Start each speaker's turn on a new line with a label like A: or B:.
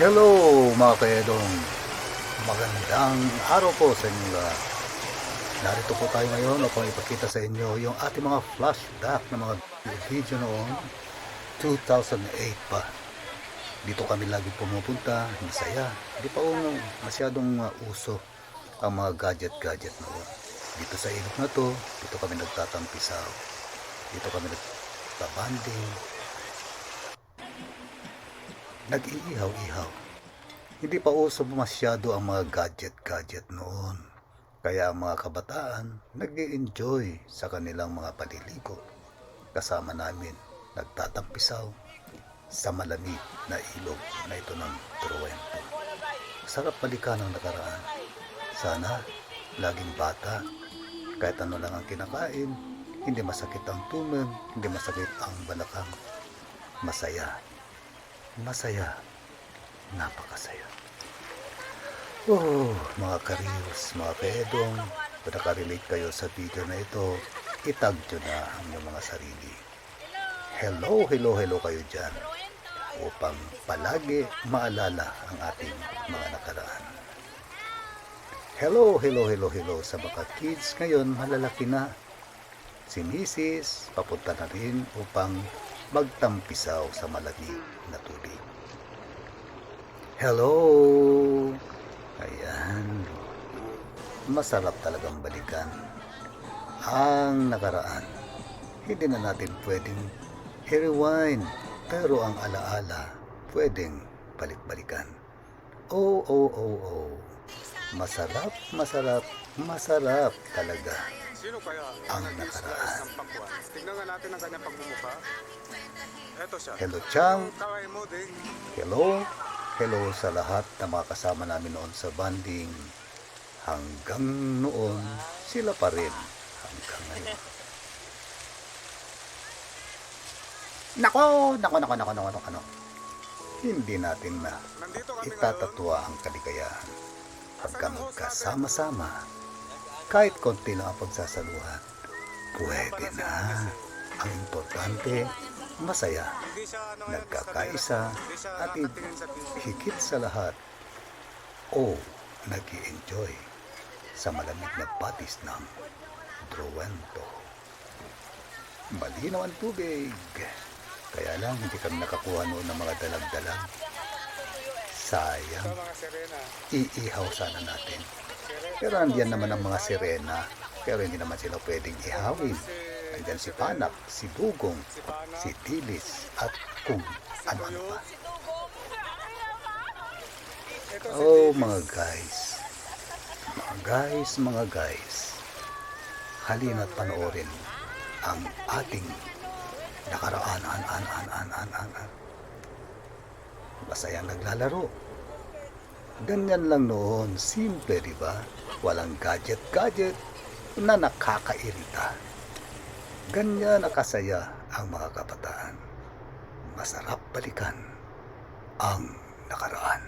A: Hello mga kaedong, magandang araw po sa inyo lahat. Narito po tayo ngayon upang ipakita sa inyo yung ating mga flashback ng mga video noong 2008 pa. Dito kami lagi pumupunta, masaya. Hindi pa masyadong uso ang mga gadget noon. Dito sa ilog na to, dito kami nagtatampisaw. Dito kami nagtabanding. Nag-iihaw-ihaw. Hindi pa uso masyado ang mga gadget noon. Kaya ang mga kabataan nag-i-enjoy sa kanilang mga paliligo. Kasama namin nagtatampisaw sa malamig na ilog na ito ng Truwento. Sarap balikan ang nakaraan. Sana laging bata. Kahit ano lang ang kinakain, hindi masakit ang tunog, hindi masakit ang balakang. Masaya, napakasaya. Oh, mga karius, mga pedong, kung nakarelate kayo sa video na ito, itag nyo na ang inyong mga sarili. Hello kayo dyan, upang palagi maalala ang ating mga nakaraan. Hello sa mga kids ngayon, malalaki na. Si Mrs. papunta na rin upang magtampisaw sa malamig na tubig. Hello! Ayan. Masarap talagang balikan ang nakaraan. Hindi na natin pwedeng i-rewind, pero ang alaala pwedeng balik-balikan. Oh. Masarap talaga
B: Sino kaya
A: ang nakaraan.
B: ng pakwan? Tignan nga natin ang kanyang pagmumukha. Eto siya.
A: Hello, Chang.
B: Kaway mo, ding.
A: Hello sa lahat na mga kasama namin noon sa banding. Hanggang noon, sila pa rin hanggang ngayon. Nako. Hindi natin na
B: Nandito kami
A: itatatwa ang kaligayahan pagka magkasama-sama. Kahit konti lang ang pagsasaluhan, pwede na. Ang importante, masaya,
B: Hindi siya
A: nagkakaisa, at
B: nakatingin sa TV.
A: higit sa lahat, nag-i-enjoy sa malamig na batis ng Truwento. Malinaw ang tubig, kaya lang hindi kami nakakuha noon ng mga dalag-dalag. Sayang,
B: Ito mga sirena.
A: iihaw sana natin. Pero nandiyan naman ang mga sirena, pero hindi naman sila pwedeng ihawin. Nandiyan si Panak, si Dugong, si Tilis, at kung ano pa.
B: Ito si
A: Oh,
B: Davis.
A: mga guys, halina't panoorin ang ating nakaraan. Masayang naglalaro. Ganyan lang noon, simple, di ba? Walang gadget na nakakairita. Ganyan nakasaya ang mga kabataan. Masarap balikan ang nakaraan.